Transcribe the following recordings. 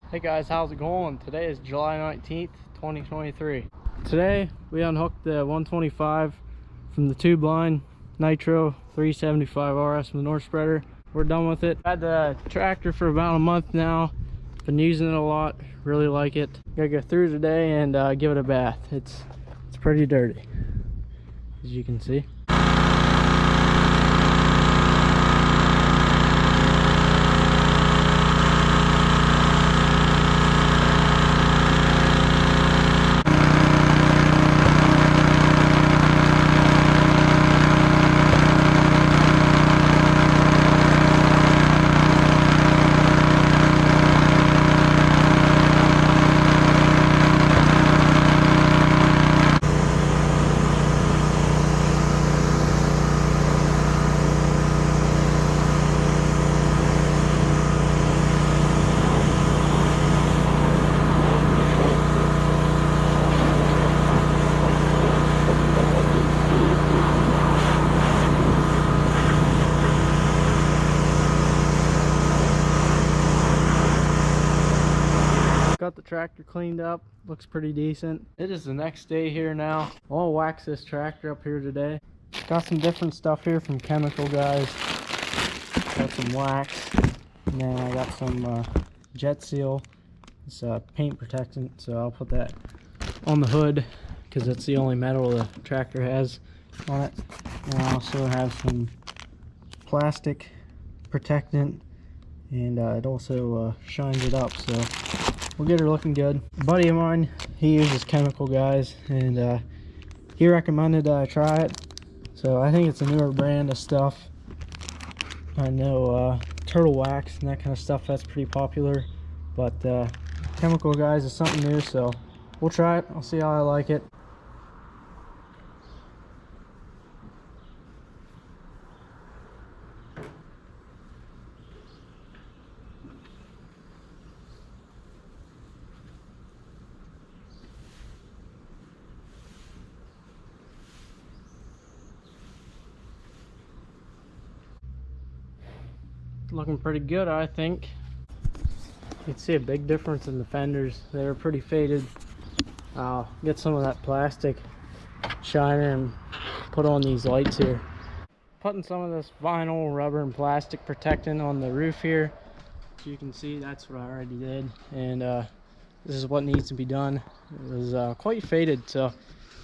Hey guys, how's it going? Today is July 19th, 2023. Today we unhooked the 125 from the tube line, Nitro 375 RS from the North Spreader. We're done with it. Had the tractor for about a month now. Been using it a lot, really like it. Gotta go through today and give it a bath. It's pretty dirty, as you can see. Got the tractor cleaned up, looks pretty decent. It is the next day here now. I'll wax this tractor up here today. Got some different stuff here from chemical guys. Got some wax, and then I got some jet seal. It's paint protectant, so I'll put that on the hood because it's the only metal the tractor has on it. And I also have some plastic protectant, and it also shines it up, so we'll get her looking good. A buddy of mine, he uses chemical guys, and he recommended I try it. So I think it's a newer brand of stuff. I know turtle wax and that kind of stuff, that's pretty popular, but chemical guys is something new, so we'll try it. I'll see how I like it. Looking pretty good, I think. You can see a big difference in the fenders. They were pretty faded. I'll get some of that plastic shiner and put on these lights here. Putting some of this vinyl, rubber, and plastic protectant on the roof here. As you can see, that's what I already did, and this is what needs to be done. It was quite faded, so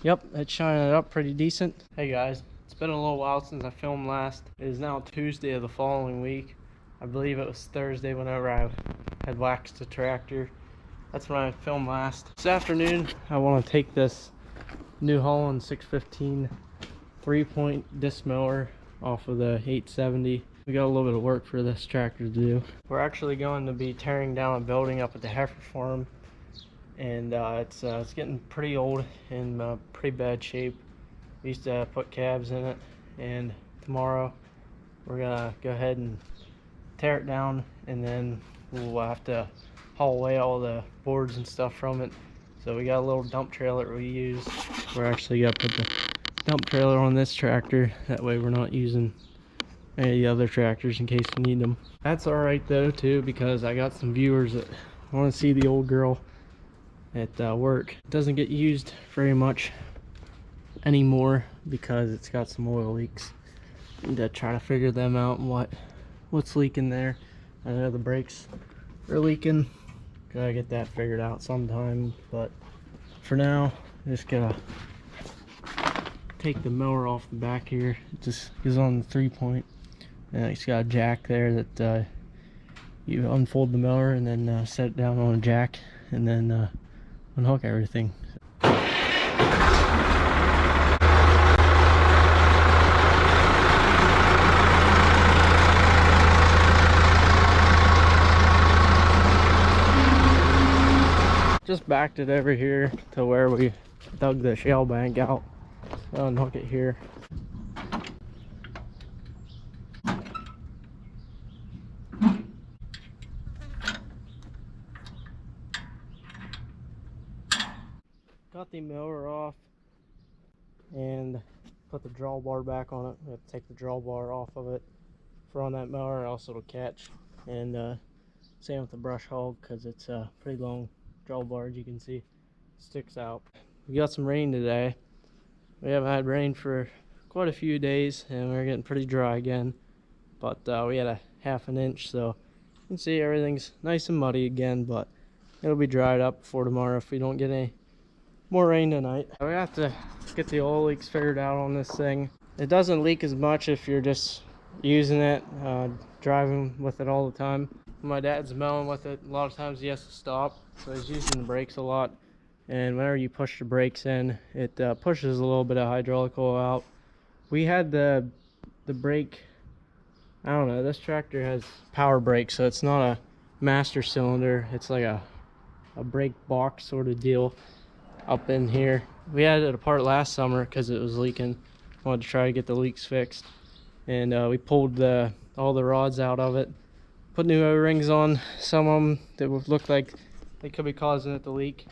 yep, it's shining it up pretty decent. Hey guys, it's been a little while since I filmed last. It is now Tuesday of the following week. I believe it was Thursday whenever I had waxed the tractor. That's when I filmed last. This afternoon, I want to take this New Holland 615 3-point disc mower off of the 870. We got a little bit of work for this tractor to do. We're actually going to be tearing down a building up at the heifer farm, and it's getting pretty old in pretty bad shape. We used to put calves in it, and tomorrow we're gonna go ahead and tear it down, and then we'll have to haul away all the boards and stuff from it. So we got a little dump trailer we use. We're actually gonna put the dump trailer on this tractor, that way we're not using any of the other tractors in case we need them. That's all right though too, because I got some viewers that want to see the old girl at work. It doesn't get used very much anymore because it's got some oil leaks. Need to try to figure them out and what's leaking there. I know the brakes are leaking. Gotta get that figured out sometime, but for now, just gotta take the mower off the back here. It just is on the 3-point, and it's got a jack there that you unfold the mower and then set it down on a jack, and then unhook everything. Just backed it over here to where we dug the shell bank out. I'll unhook it here. Got the mower off and put the drawbar back on it. We have to take the drawbar off of it for on that mower, else it'll catch and Same with the brush hog, because it's a pretty long drawbar, as you can see. Sticks out. We got some rain today. We haven't had rain for quite a few days, and we're getting pretty dry again. But we had a ½ inch, so you can see everything's nice and muddy again, but it'll be dried up before tomorrow if we don't get any more rain tonight. We have to get the oil leaks figured out on this thing. It doesn't leak as much if you're just using it, driving with it all the time. My dad's mowing with it. A lot of times he has to stop, so he's using the brakes a lot. And whenever you push the brakes in, it pushes a little bit of hydraulic oil out. We had the brake, I don't know, this tractor has power brakes, so it's not a master cylinder. It's like a brake box sort of deal up in here. We had it apart last summer because it was leaking. Wanted to try to get the leaks fixed, and we pulled all the rods out of it, put new O-rings on some of them that would look like they could be causing it to leak,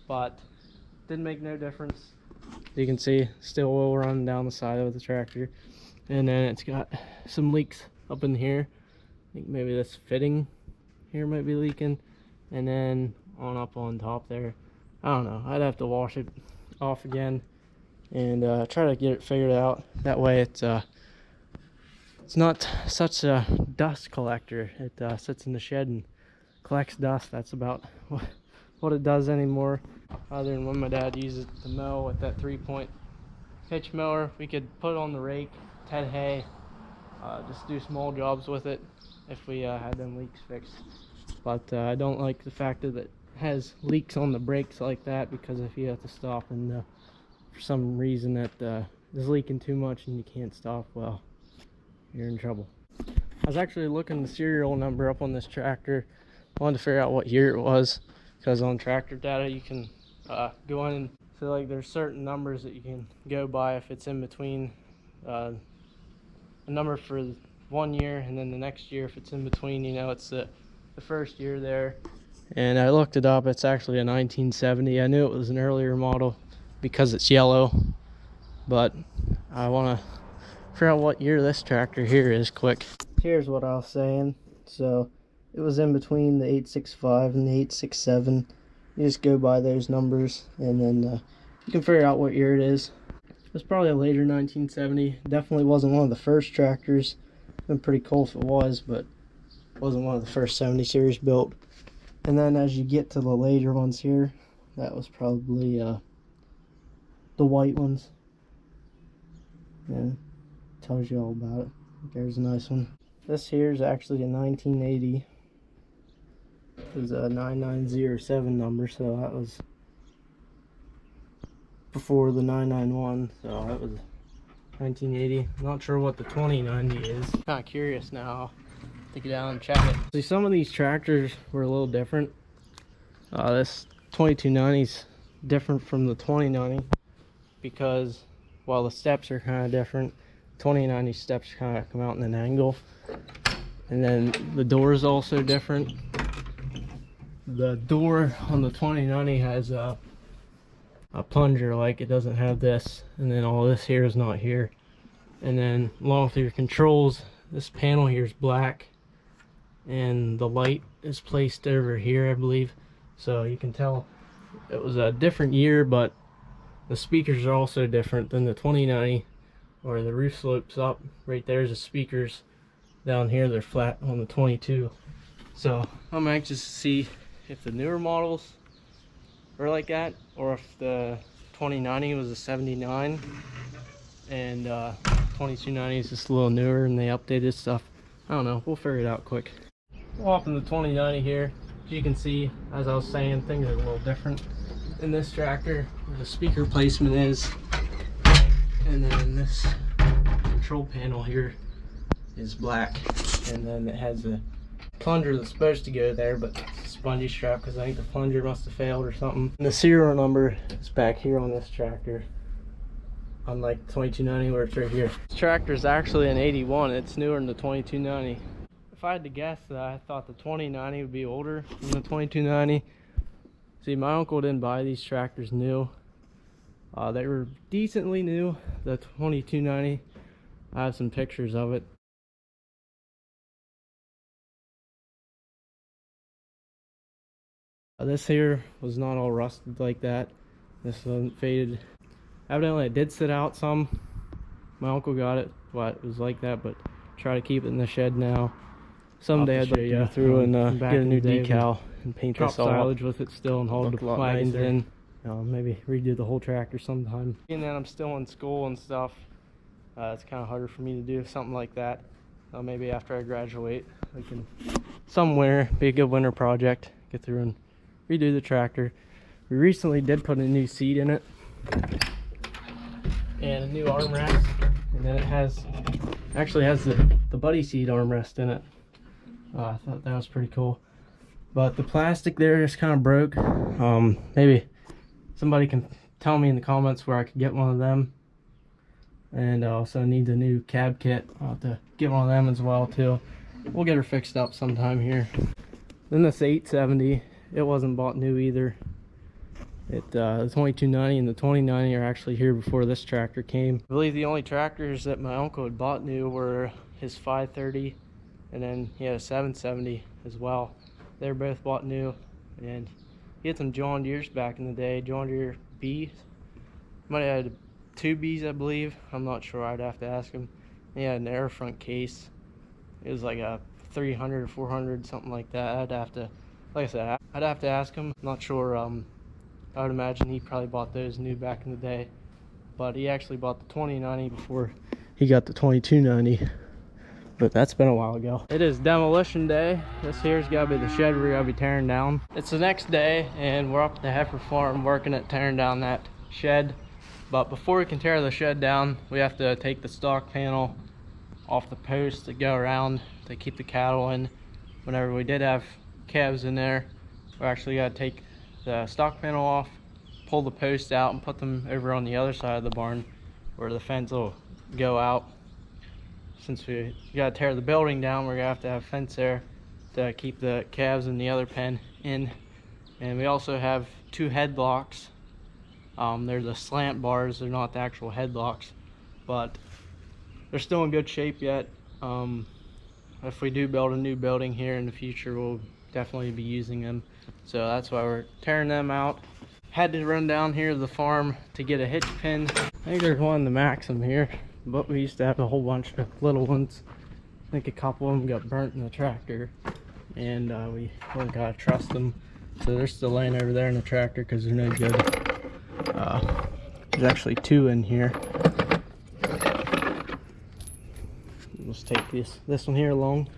but didn't make no difference. You can see still oil running down the side of the tractor, and then it's got some leaks up in here. I think maybe this fitting here might be leaking, and then up on top there. I don't know, I'd have to wash it off again and try to get it figured out. That way it's not such a dust collector. It sits in the shed and collects dust. That's about what it does anymore, other than when my dad uses it to mow with that 3-point pitch mower. We could put it on the rake, head hay, just do small jobs with it if we had them leaks fixed. But I don't like the fact that it has leaks on the brakes like that, because if you have to stop and for some reason that is leaking too much and you can't stop, well, you're in trouble. I was actually looking the serial number up on this tractor. I wanted to figure out what year it was, because on tractor data you can go in and feel like there's certain numbers that you can go by if it's in between a number for 1 year and then the next year if it's in between, you know, it's the first year there. And I looked it up. It's actually a 1970. I knew it was an earlier model because it's yellow, but I want to figure out what year this tractor here is quick. Here's what I was saying. So it was in between the 865 and the 867. You just go by those numbers, and then you can figure out what year it is. It was probably a later 1970. Definitely wasn't one of the first tractors. Been pretty cool if it was, but it wasn't one of the first 70 series built. And then as you get to the later ones here, that was probably the white ones. Yeah, tells you all about it. There's a nice one. This here is actually a 1980. It's a 9907 number, so that was before the 991, so that was 1980. Not sure what the 2090 is. Kind of curious now to get down and check it. See, some of these tractors were a little different. This 2290 is different from the 2090 because while the steps are kind of different, 2090 steps kind of come out in an angle, and then the door is also different. The door on the 2090 has a plunger, like it doesn't have this, and then all this here is not here. And then along with your controls, this panel here is black, and the light is placed over here, I believe. So you can tell it was a different year, but the speakers are also different than the 2090, where the roof slopes up. Right there's the speakers. Down here they're flat on the 22. So I'm anxious to see if the newer models are like that, or if the 2090 was a 79 and 2290 is just a little newer and they updated stuff. I don't know, we'll figure it out quick. We'll hop in the 2090 here. As you can see, as I was saying, things are a little different in this tractor. The speaker placement is, and then this control panel here is black, and then it has a plunger that's supposed to go there, but it's a spongy strap because I think the plunger must have failed or something. And the serial number is back here on this tractor, unlike 2290 where it's right here. This tractor is actually an 81. It's newer than the 2290. If I had to guess, I thought the 2090 would be older than the 2290. See, my uncle didn't buy these tractors new. They were decently new. The 2290, I have some pictures of it. This here was not all rusted like that. This wasn't faded. Evidently it did sit out some. My uncle got it, well, it was like that, but try to keep it in the shed now. Someday I'd like to go through and get a new decal and paint this all silage with it still and hold the wagons in. Maybe redo the whole tractor sometime. And then I'm still in school and stuff. It's kind of harder for me to do something like that. Maybe after I graduate, we can some winter, be a good winter project. Get through and redo the tractor. We recently did put a new seat in it and a new armrest, and then it actually has the buddy seat armrest in it. I thought that was pretty cool, but the plastic there just kind of broke. Maybe somebody can tell me in the comments where I could get one of them, and also need a new cab kit. I'll have to get one of them as well too. We'll get her fixed up sometime here. Then this 870, it wasn't bought new either. The 2290 and the 2090 are actually here before this tractor came. I believe the only tractors that my uncle had bought new were his 530, and then he had a 770 as well. They were both bought new, and he had some John Deere's back in the day, John Deere B's. Might have had 2 B's, I believe. I'm not sure, I'd have to ask him. He had an air front case. It was like a 300 or 400, something like that. I'd have to, like I said, I'd have to ask him. I'm not sure. I would imagine he probably bought those new back in the day, but he actually bought the 2090 before he got the 2290, but that's been a while ago. It is demolition day. This here's got to be the shed we're going to be tearing down. It's the next day, and we're up at the heifer farm working at tearing down that shed. But before we can tear the shed down, we have to take the stock panel off the post that go around to keep the cattle in. Whenever we did have calves in there, we actually got to take the stock panel off, pull the posts out, and put them over on the other side of the barn where the fence will go out. Since we got to tear the building down, we're gonna have to have fence there to keep the calves in the other pen in. And we also have 2 headlocks. They're the slant bars, they're not the actual headlocks, but they're still in good shape yet. If we do build a new building here in the future, we'll definitely be using them. So that's why we're tearing them out. Had to run down here to the farm to get a hitch pin. I think there's one in the Maxxum here, but we used to have a whole bunch of little ones. I think a couple of them got burnt in the tractor, and we weren't gonna trust them. So they're still laying over there in the tractor because they're no good. There's actually 2 in here. Let's take this one here along.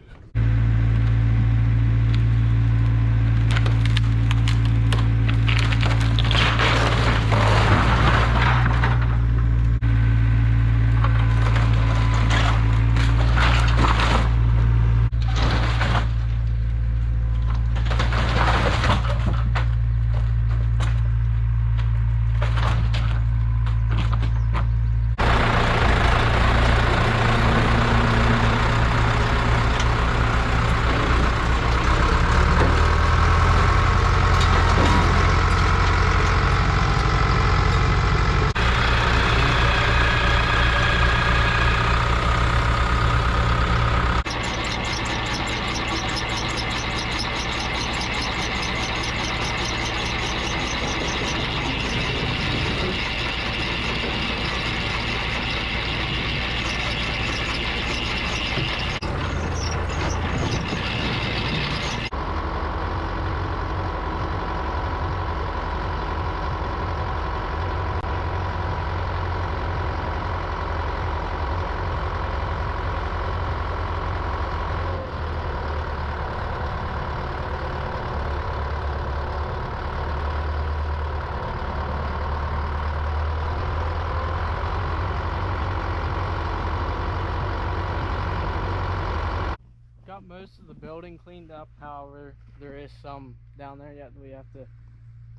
Most of the building cleaned up. However, there is some down there yet we have to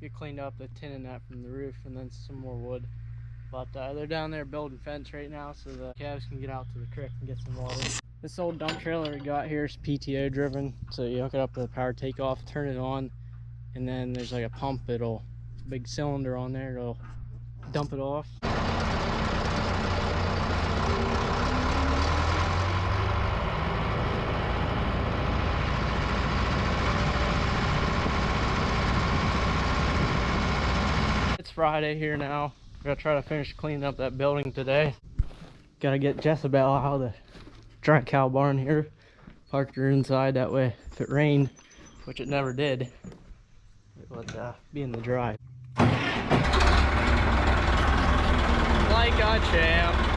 get cleaned up, the tin and that from the roof, and then some more wood. But they're down there building fence right now so the calves can get out to the creek and get some water. This old dump trailer we got here is PTO driven, so you hook it up to the power takeoff, turn it on, and then there's like a pump, big cylinder on there, it'll dump it off. Friday here now. We're gonna try to finish cleaning up that building today. Gotta get Jezebel out of the dry cow barn here. Parked her inside, that way if it rained, which it never did, it would be in the dry. Like a champ.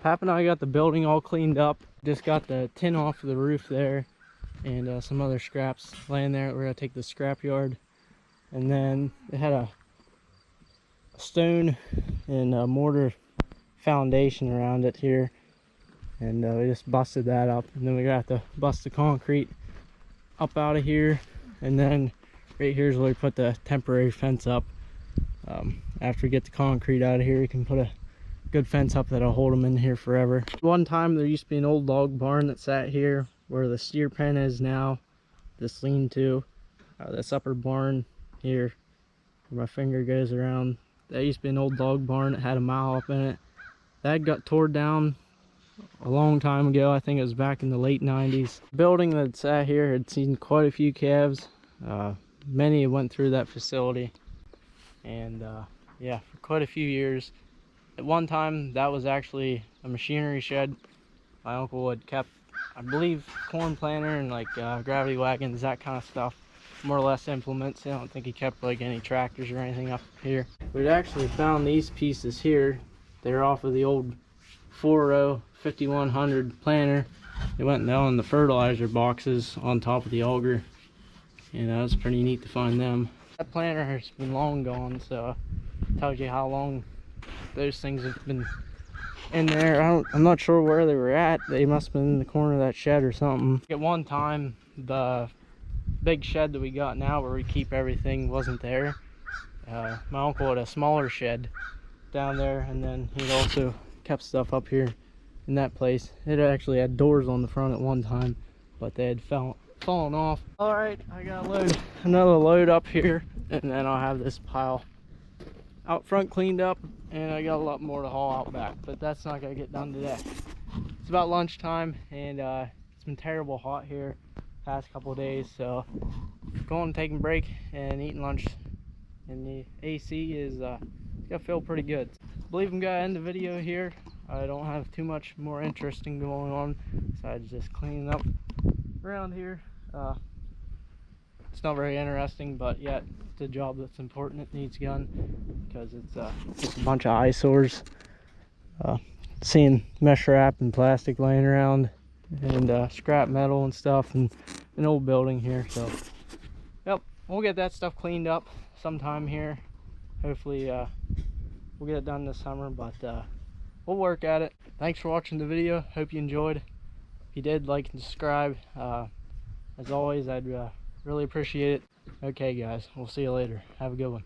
Pap and I got the building all cleaned up. Just got the tin off of the roof there, and some other scraps laying there. We're gonna take the scrap yard, and then it had a stone and a mortar foundation around it here, and we just busted that up. And then we got to bust the concrete up out of here, and then right here is where we put the temporary fence up. After we get the concrete out of here, we can put a good fence up that'll hold them in here forever. One time there used to be an old log barn that sat here where the steer pen is now. This lean-to, this upper barn here where my finger goes around, that used to be an old log barn that had a mile up in it. That got torn down a long time ago. I think it was back in the late 90s. The building that sat here had seen quite a few calves. Many went through that facility, and yeah, for quite a few years. At one time, that was actually a machinery shed. My uncle had kept, I believe, corn planter and like gravity wagons, that kind of stuff. More or less implements. I don't think he kept like any tractors or anything up here. We'd actually found these pieces here. They're off of the old 4-row 5100 planter. They went down in the fertilizer boxes on top of the auger. And it was pretty neat to find them. That planter has been long gone, so it tells you how long those things have been in there. I'm not sure where they were at. They must have been in the corner of that shed or something. At one time, the big shed that we got now where we keep everything wasn't there. My uncle had a smaller shed down there, and then he also kept stuff up here in that place. It actually had doors on the front at one time, but they had fallen off. All right, I gotta load another load up here, and then I'll have this pile out front cleaned up, and I got a lot more to haul out back, but that's not gonna get done today. It's about lunchtime, and it's been terrible hot here past couple of days, so going, taking a break and eating lunch, and the AC is gonna feel pretty good. I believe I'm gonna end the video here. I don't have too much more interesting going on besides just cleaning up around here. It's not very interesting, but yet it's a job that's important. It needs done because it's just a bunch of eyesores. Seeing mesh wrap and plastic laying around, and scrap metal and stuff, and an old building here. So yep, we'll get that stuff cleaned up sometime here. Hopefully we'll get it done this summer, but we'll work at it. Thanks for watching the video. Hope you enjoyed. If you did, like and subscribe. As always, I'd really appreciate it. Okay guys, we'll see you later. Have a good one.